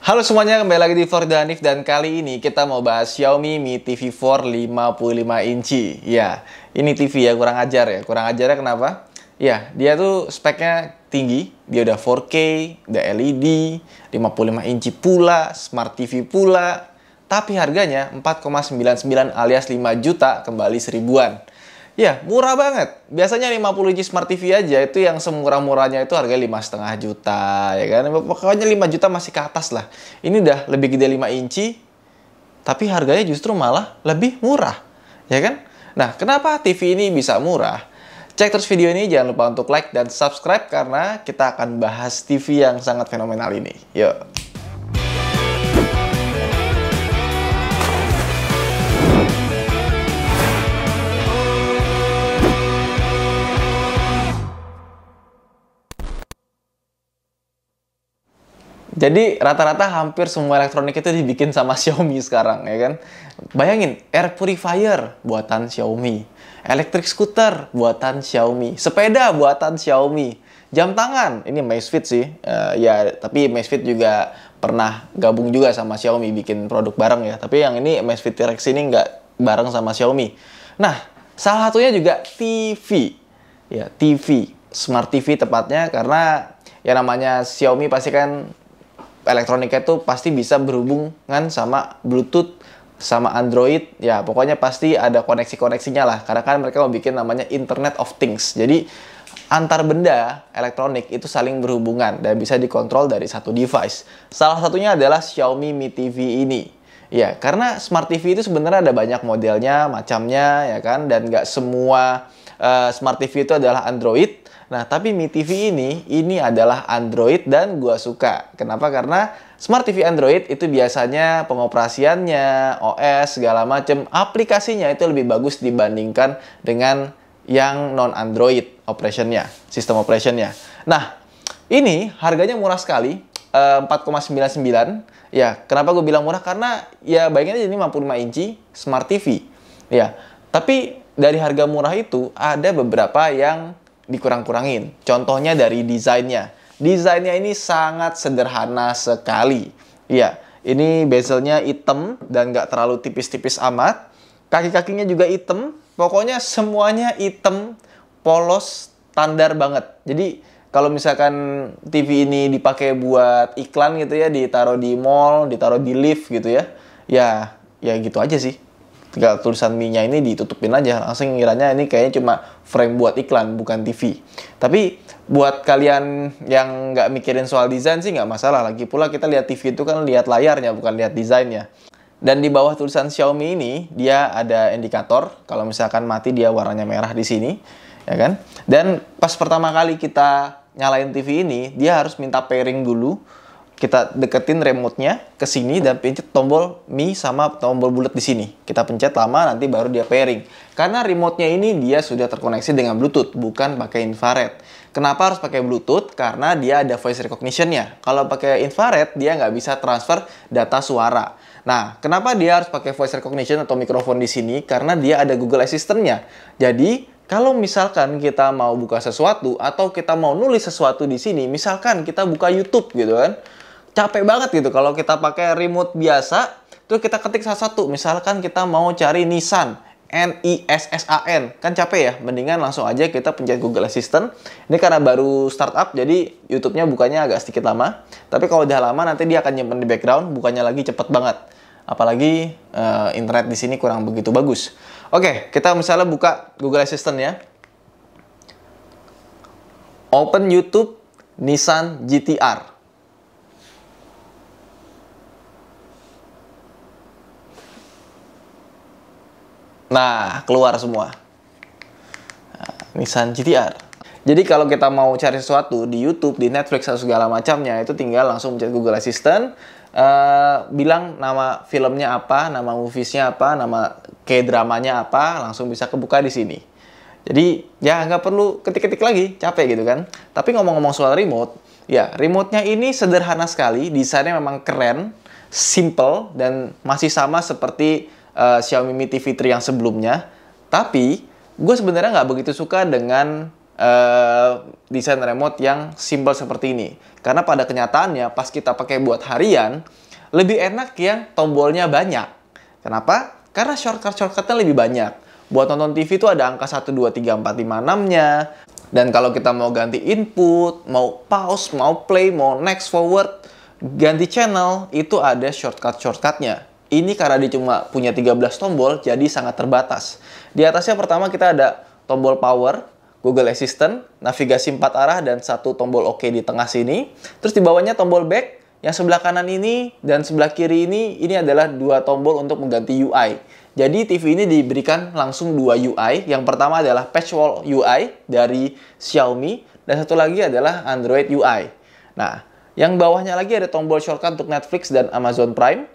Halo semuanya, kembali lagi di Vlog Danif dan kali ini kita mau bahas Xiaomi Mi TV 4 55 inci. Ya, ini TV ya, kurang ajar ya. Kurang ajarnya kenapa? Ya, dia tuh speknya tinggi, dia udah 4K, udah LED, 55 inci pula, Smart TV pula. Tapi harganya 4,99 alias 5 juta kembali seribuan. Ya, murah banget. Biasanya 50 inci Smart TV aja itu yang semurah-murahnya itu harga 5,5 juta, ya kan? Pokoknya 5 juta masih ke atas lah. Ini udah lebih gede 5 inci, tapi harganya justru malah lebih murah, ya kan? Nah, kenapa TV ini bisa murah? Cek terus video ini, jangan lupa untuk like dan subscribe karena kita akan bahas TV yang sangat fenomenal ini. Yuk. Jadi rata-rata hampir semua elektronik itu dibikin sama Xiaomi sekarang, ya kan? Bayangin, air purifier buatan Xiaomi, electric scooter buatan Xiaomi, sepeda buatan Xiaomi, jam tangan, ini Amazfit sih, ya tapi Amazfit juga pernah gabung juga sama Xiaomi bikin produk bareng ya. Tapi yang ini Amazfit T-Rex ini nggak bareng sama Xiaomi. Nah, salah satunya juga TV, ya TV, Smart TV tepatnya karena ya namanya Xiaomi pasti kan elektroniknya itu pasti bisa berhubungan sama Bluetooth, sama Android. Ya, pokoknya pasti ada koneksi-koneksinya lah. Karena kan mereka mau bikin namanya Internet of Things. Jadi, antar benda elektronik itu saling berhubungan dan bisa dikontrol dari satu device. Salah satunya adalah Xiaomi Mi TV ini. Ya, karena Smart TV itu sebenarnya ada banyak modelnya, macamnya, ya kan? Dan nggak semua Smart TV itu adalah Android. Nah, tapi Mi TV ini adalah Android dan gua suka. Kenapa? Karena Smart TV Android itu biasanya pengoperasiannya, OS, segala macam, aplikasinya itu lebih bagus dibandingkan dengan yang non-Android operationnya, sistem operationnya. Nah, ini harganya murah sekali, 4,99. Ya, kenapa gue bilang murah? Karena ya bayangin aja ini 55 inci Smart TV. Ya, tapi dari harga murah itu ada beberapa yang dikurang-kurangin. Contohnya dari desainnya. Desainnya ini sangat sederhana sekali. Iya, ini bezelnya hitam dan nggak terlalu tipis-tipis amat. Kaki-kakinya juga hitam. Pokoknya semuanya hitam, polos, standar banget. Jadi kalau misalkan TV ini dipakai buat iklan gitu ya, ditaruh di mall, ditaruh di lift gitu ya. Ya gitu aja sih. Tinggal tulisan Mi-nya ini ditutupin aja, langsung ngiranya ini kayaknya cuma frame buat iklan, bukan TV. Tapi buat kalian yang nggak mikirin soal desain sih nggak masalah. Lagi pula kita lihat TV itu kan lihat layarnya, bukan lihat desainnya. Dan di bawah tulisan Xiaomi ini, dia ada indikator. Kalau misalkan mati, dia warnanya merah di sini, ya kan? Dan pas pertama kali kita nyalain TV ini, dia harus minta pairing dulu. Kita deketin remote-nya ke sini dan pencet tombol Mi sama tombol bulat di sini. Kita pencet lama, nanti baru dia pairing. Karena remote-nya ini dia sudah terkoneksi dengan Bluetooth, bukan pakai infrared. Kenapa harus pakai Bluetooth? Karena dia ada voice recognition-nya. Kalau pakai infrared, dia nggak bisa transfer data suara. Nah, kenapa dia harus pakai voice recognition atau mikrofon di sini? Karena dia ada Google Assistant-nya. Jadi, kalau misalkan kita mau buka sesuatu atau kita mau nulis sesuatu di sini, misalkan kita buka YouTube gitu kan, capek banget gitu kalau kita pakai remote biasa, terus kita ketik satu-satu. Misalkan kita mau cari Nissan, Nissan, kan capek ya. Mendingan langsung aja kita pencet Google Assistant. Ini karena baru startup, jadi YouTube-nya bukanya agak sedikit lama. Tapi kalau udah lama nanti dia akan nyimpen di background, bukannya lagi cepet banget. Apalagi internet di sini kurang begitu bagus. Oke, kita misalnya buka Google Assistant ya. Open YouTube Nissan GT-R. Nah, keluar semua. Nah, Nissan GT-R. Jadi kalau kita mau cari sesuatu di YouTube, di Netflix, atau segala macamnya, itu tinggal langsung mencet Google Assistant, bilang nama filmnya apa, nama moviesnya apa, nama K-dramanya apa, langsung bisa kebuka di sini. Jadi ya nggak perlu ketik-ketik lagi, capek gitu kan. Tapi ngomong-ngomong soal remote, ya remote-nya ini sederhana sekali, desainnya memang keren, simple, dan masih sama seperti Xiaomi Mi TV 3 yang sebelumnya. Tapi gue sebenarnya nggak begitu suka dengan desain remote yang simple seperti ini. Karena pada kenyataannya pas kita pakai buat harian, lebih enak yang tombolnya banyak. Kenapa? Karena shortcut-shortcutnya lebih banyak. Buat nonton TV itu ada angka 1, 2, 3, 4, 5, 6-nya. Dan kalau kita mau ganti input, mau pause, mau play, mau next, forward, ganti channel, itu ada shortcut-shortcutnya. Ini karena dia cuma punya 13 tombol, jadi sangat terbatas. Di atasnya pertama kita ada tombol power, Google Assistant, navigasi 4 arah, dan 1 tombol OK di tengah sini. Terus di bawahnya tombol back, yang sebelah kanan ini dan sebelah kiri ini adalah 2 tombol untuk mengganti UI. Jadi TV ini diberikan langsung 2 UI. Yang pertama adalah Patchwall UI dari Xiaomi, dan satu lagi adalah Android UI. Nah, yang bawahnya lagi ada tombol shortcut untuk Netflix dan Amazon Prime,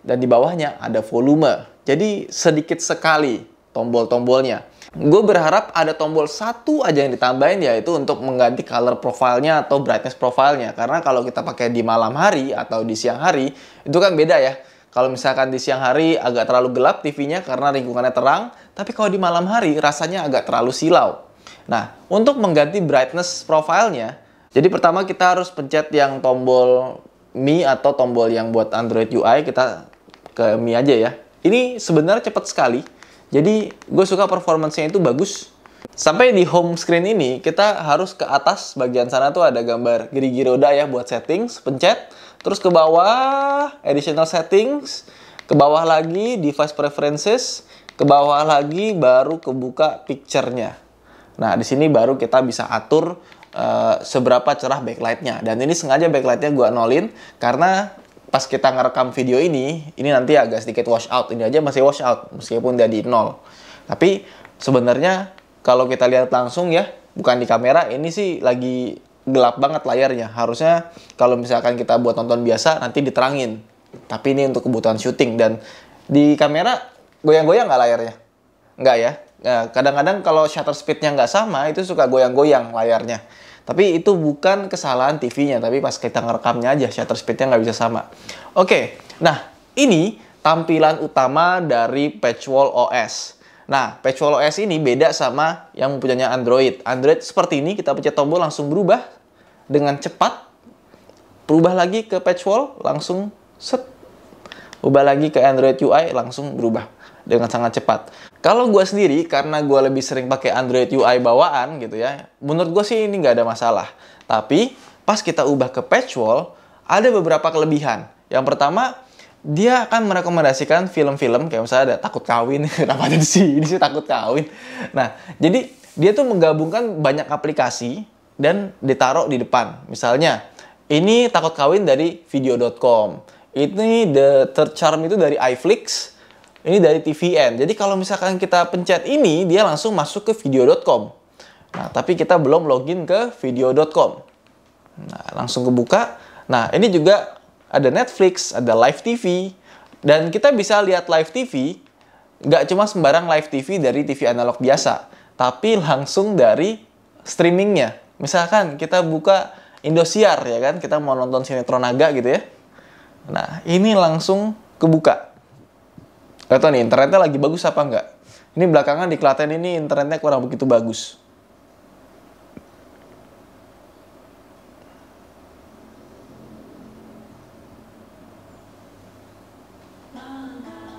dan di bawahnya ada volume. Jadi sedikit sekali tombol-tombolnya. Gue berharap ada tombol satu aja yang ditambahin, yaitu untuk mengganti color profile-nya atau brightness profile-nya. Karena kalau kita pakai di malam hari atau di siang hari, itu kan beda ya. Kalau misalkan di siang hari agak terlalu gelap TV-nya karena lingkungannya terang, tapi kalau di malam hari rasanya agak terlalu silau. Nah, untuk mengganti brightness profile-nya, jadi pertama kita harus pencet yang tombol Mi atau tombol yang buat Android UI, kita ke Mi aja ya. Ini sebenarnya cepat sekali. Jadi gue suka performance-nya itu bagus. Sampai di home screen ini kita harus ke atas bagian sana tuh ada gambar gerigi roda ya buat settings, pencet. Terus ke bawah additional settings, ke bawah lagi device preferences, ke bawah lagi baru kebuka picture-nya. Nah di sini baru kita bisa atur seberapa cerah backlight-nya. Dan ini sengaja backlight-nya gue nolin karena pas kita ngerekam video ini nanti agak sedikit wash out. Ini aja masih wash out meskipun udah di 0. Tapi sebenarnya kalau kita lihat langsung ya, bukan di kamera, ini sih lagi gelap banget layarnya. Harusnya kalau misalkan kita buat nonton biasa nanti diterangin. Tapi ini untuk kebutuhan syuting. Dan di kamera goyang-goyang nggak layarnya? Nggak ya. Kadang-kadang kalau shutter speed-nya nggak sama, itu suka goyang-goyang layarnya. Tapi itu bukan kesalahan TV-nya, tapi pas kita ngerekamnya aja, shutter speed-nya nggak bisa sama. Oke, nah ini tampilan utama dari Patchwall OS. Nah, Patchwall OS ini beda sama yang mempunyai Android. Android seperti ini, kita pencet tombol langsung berubah dengan cepat. Berubah lagi ke Patchwall, langsung set. Ubah lagi ke Android UI, langsung berubah dengan sangat cepat. Kalau gue sendiri, karena gue lebih sering pakai Android UI bawaan gitu ya, menurut gue sih ini nggak ada masalah. Tapi pas kita ubah ke Patchwall, ada beberapa kelebihan. Yang pertama, dia akan merekomendasikan film-film kayak misalnya ada Takut Kawin. Kenapa ada di sini sih Takut Kawin? Nah, jadi dia tuh menggabungkan banyak aplikasi dan ditaruh di depan. Misalnya, ini Takut Kawin dari video.com. Ini The Third Charm itu dari iFlix. Ini dari TVN. Jadi kalau misalkan kita pencet ini, dia langsung masuk ke video.com. Nah, tapi kita belum login ke video.com. Nah, langsung kebuka. Nah, ini juga ada Netflix, ada Live TV. Dan kita bisa lihat Live TV, nggak cuma sembarang Live TV dari TV analog biasa, tapi langsung dari streamingnya. Misalkan kita buka Indosiar, ya kan? Kita mau nonton sinetron naga gitu ya. Nah, ini langsung kebuka. Gak tau nih, internetnya lagi bagus apa enggak. Ini belakangan di Klaten ini internetnya kurang begitu bagus.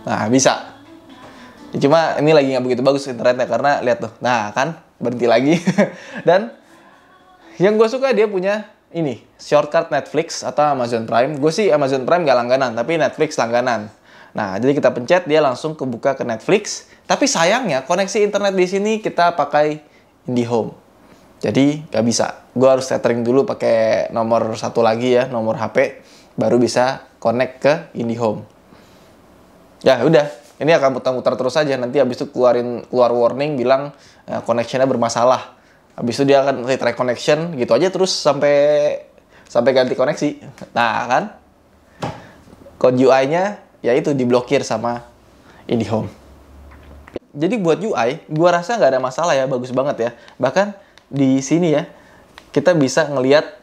Nah, bisa. Ya, cuma ini lagi nggak begitu bagus internetnya karena lihat tuh. Nah, kan berhenti lagi. Dan yang gue suka dia punya ini, shortcut Netflix atau Amazon Prime. Gue sih Amazon Prime gak langganan, tapi Netflix langganan. Nah, jadi kita pencet, dia langsung kebuka ke Netflix. Tapi sayangnya, koneksi internet di sini kita pakai IndiHome. Jadi, nggak bisa. Gue harus tethering dulu pakai nomor satu lagi ya, nomor HP. Baru bisa connect ke IndiHome. Ya, udah. Ini akan putar-putar terus aja. Nanti habis itu keluar warning bilang connection-nya bermasalah. Habis itu dia akan retry connection. Gitu aja terus sampai ganti koneksi. Nah, kan? Code UI-nya ya itu diblokir sama IndiHome. Jadi buat UI, gua rasa nggak ada masalah ya, bagus banget ya. Bahkan di sini ya, kita bisa ngelihat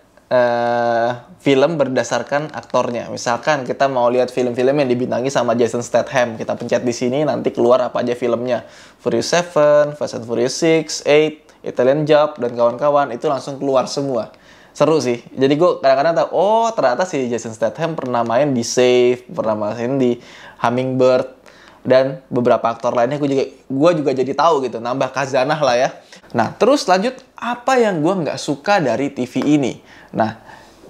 film berdasarkan aktornya. Misalkan kita mau lihat film-film yang dibintangi sama Jason Statham, kita pencet di sini nanti keluar apa aja filmnya. Furious 7, Fast and Furious 6, 8, Italian Job, dan kawan-kawan itu langsung keluar semua. Seru sih. Jadi gue kadang-kadang tahu, oh ternyata si Jason Statham pernah main di Save, pernah main di Hummingbird, dan beberapa aktor lainnya gue juga jadi tahu gitu, nambah khazanah lah ya. Nah, terus lanjut, apa yang gue nggak suka dari TV ini? Nah,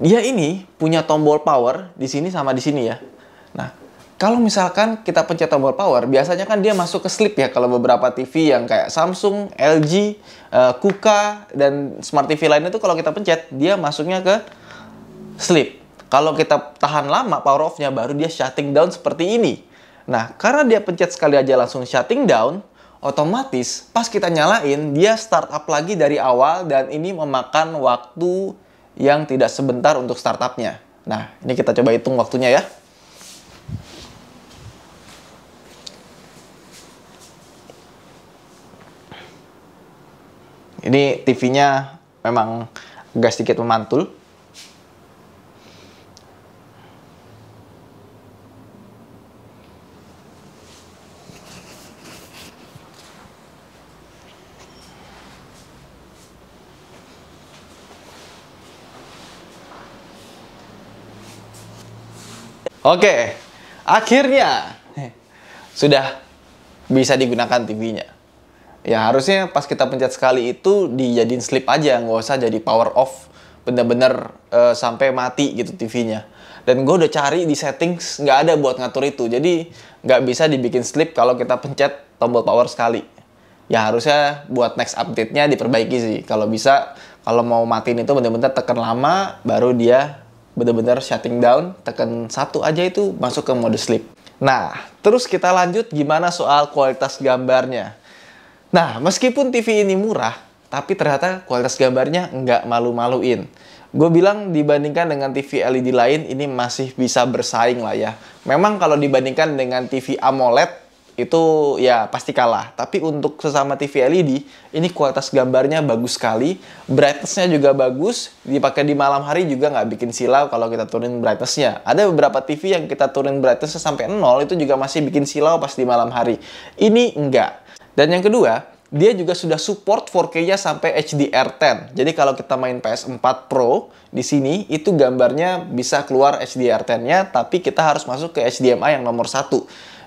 dia ini punya tombol power di sini sama di sini ya. Nah, kalau misalkan kita pencet tombol power, biasanya kan dia masuk ke sleep ya. Kalau beberapa TV yang kayak Samsung, LG, Kuka, dan Smart TV lainnya itu kalau kita pencet, dia masuknya ke sleep. Kalau kita tahan lama power off-nya, baru dia shutting down seperti ini. Nah, karena dia pencet sekali aja langsung shutting down, otomatis pas kita nyalain, dia start up lagi dari awal, dan ini memakan waktu yang tidak sebentar untuk startupnya. Nah, ini kita coba hitung waktunya ya. Ini TV-nya memang agak sedikit memantul. Oke, akhirnya sudah bisa digunakan TV-nya. Ya harusnya pas kita pencet sekali itu dijadiin sleep aja, nggak usah jadi power off bener-bener sampai mati gitu TV-nya. Dan gue udah cari di settings, nggak ada buat ngatur itu. Jadi nggak bisa dibikin sleep kalau kita pencet tombol power sekali. Ya harusnya buat next update-nya diperbaiki sih. Kalau bisa, kalau mau matiin itu bener-bener tekan lama, baru dia bener-bener shutting down, tekan satu aja itu masuk ke mode sleep. Nah, terus kita lanjut gimana soal kualitas gambarnya. Nah, meskipun TV ini murah, tapi ternyata kualitas gambarnya nggak malu-maluin. Gue bilang dibandingkan dengan TV LED lain, ini masih bisa bersaing lah ya. Memang kalau dibandingkan dengan TV AMOLED, itu ya pasti kalah. Tapi untuk sesama TV LED, ini kualitas gambarnya bagus sekali. Brightness-nya juga bagus. Dipakai di malam hari juga nggak bikin silau kalau kita turunin brightness-nya. Ada beberapa TV yang kita turunin brightness-nya sampai 0, itu juga masih bikin silau pas di malam hari. Ini enggak. Dan yang kedua, dia juga sudah support 4K-nya sampai HDR10. Jadi kalau kita main PS4 Pro di sini, itu gambarnya bisa keluar HDR10-nya, tapi kita harus masuk ke HDMI yang nomor 1.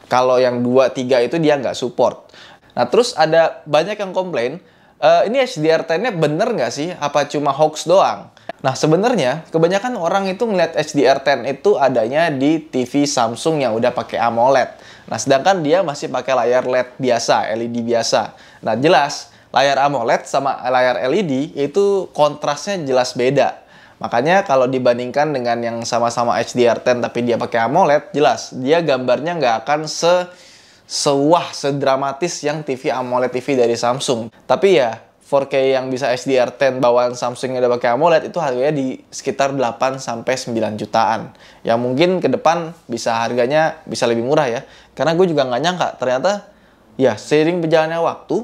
Kalau yang 2, 3 itu dia nggak support. Nah, terus ada banyak yang komplain, ini HDR10-nya bener nggak sih? Apa cuma hoax doang? Nah, sebenarnya kebanyakan orang itu ngeliat HDR10 itu adanya di TV Samsung yang udah pakai AMOLED. Nah, sedangkan dia masih pakai layar LED biasa, LED biasa. Nah, jelas layar AMOLED sama layar LED itu kontrasnya jelas beda. Makanya kalau dibandingkan dengan yang sama-sama HDR10 tapi dia pakai AMOLED, jelas dia gambarnya nggak akan sedramatis yang TV AMOLED TV dari Samsung. Tapi ya 4K yang bisa HDR10 bawaan Samsung yang udah pakai AMOLED itu harganya di sekitar 8-9 jutaan. Ya mungkin ke depan bisa harganya bisa lebih murah ya. Karena gue juga nggak nyangka ternyata ya seiring berjalannya waktu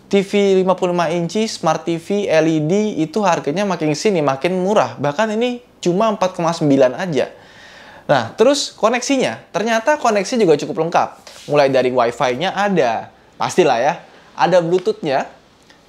TV 55 inci Smart TV LED itu harganya makin sini makin murah. Bahkan ini cuma 4,9 aja. Nah, terus koneksinya. Ternyata koneksi juga cukup lengkap. Mulai dari Wi-Fi-nya ada. Pastilah ya. Ada Bluetooth-nya.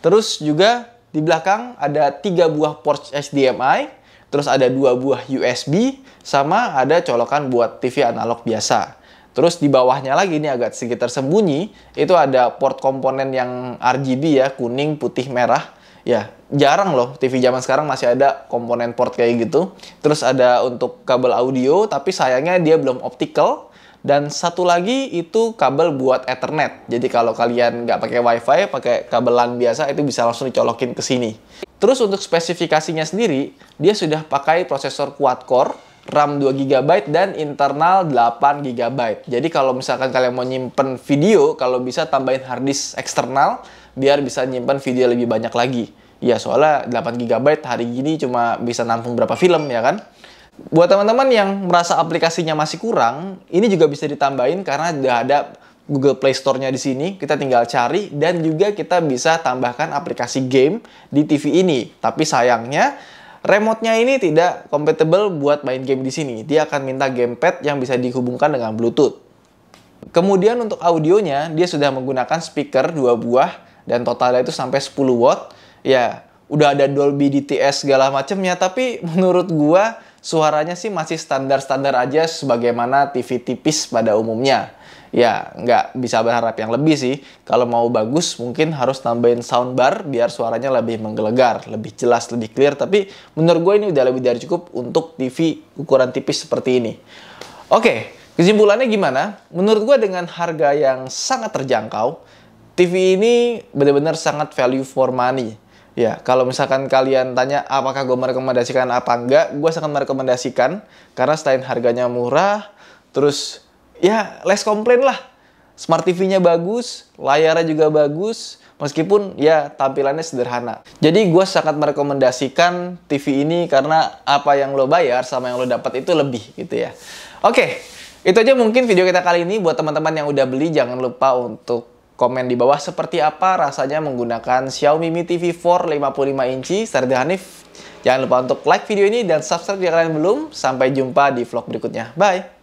Terus juga di belakang ada 3 buah port HDMI, terus ada 2 buah USB, sama ada colokan buat TV analog biasa. Terus di bawahnya lagi, ini agak sedikit tersembunyi, itu ada port komponen yang RGB ya, kuning, putih, merah. Ya, jarang loh TV zaman sekarang masih ada komponen port kayak gitu. Terus ada untuk kabel audio, tapi sayangnya dia belum optical. Dan satu lagi itu kabel buat Ethernet. Jadi kalau kalian nggak pakai WiFi, pakai kabel LAN biasa, itu bisa langsung dicolokin ke sini. Terus untuk spesifikasinya sendiri, dia sudah pakai prosesor quad-core, RAM 2GB, dan internal 8GB. Jadi kalau misalkan kalian mau nyimpen video, kalau bisa tambahin harddisk eksternal, biar bisa nyimpen video lebih banyak lagi. Ya soalnya 8GB hari gini cuma bisa nampung berapa film ya kan? Buat teman-teman yang merasa aplikasinya masih kurang, ini juga bisa ditambahin karena udah ada Google Play Store-nya di sini. Kita tinggal cari dan juga kita bisa tambahkan aplikasi game di TV ini. Tapi sayangnya remote-nya ini tidak compatible buat main game di sini. Dia akan minta gamepad yang bisa dihubungkan dengan Bluetooth. Kemudian untuk audionya, dia sudah menggunakan speaker 2 buah dan totalnya itu sampai 10 watt. Ya, udah ada Dolby DTS segala macemnya, tapi menurut gua suaranya sih masih standar-standar aja sebagaimana TV tipis pada umumnya. Ya, nggak bisa berharap yang lebih sih. Kalau mau bagus, mungkin harus tambahin soundbar biar suaranya lebih menggelegar, lebih jelas, lebih clear. Tapi menurut gue ini udah lebih dari cukup untuk TV ukuran tipis seperti ini. Oke, kesimpulannya gimana? Menurut gue dengan harga yang sangat terjangkau, TV ini benar-benar sangat value for money. Ya, kalau misalkan kalian tanya apakah gue merekomendasikan apa enggak, gue sangat merekomendasikan karena selain harganya murah, terus ya less komplain lah. Smart TV-nya bagus, layarnya juga bagus, meskipun ya tampilannya sederhana. Jadi gue sangat merekomendasikan TV ini karena apa yang lo bayar sama yang lo dapat itu lebih gitu ya. Oke, itu aja mungkin video kita kali ini. Buat teman-teman yang udah beli, jangan lupa untuk komen di bawah seperti apa rasanya menggunakan Xiaomi Mi TV 4 55 inci. Saya Ridwan Hanif. Jangan lupa untuk like video ini dan subscribe jika kalian belum. Sampai jumpa di vlog berikutnya. Bye!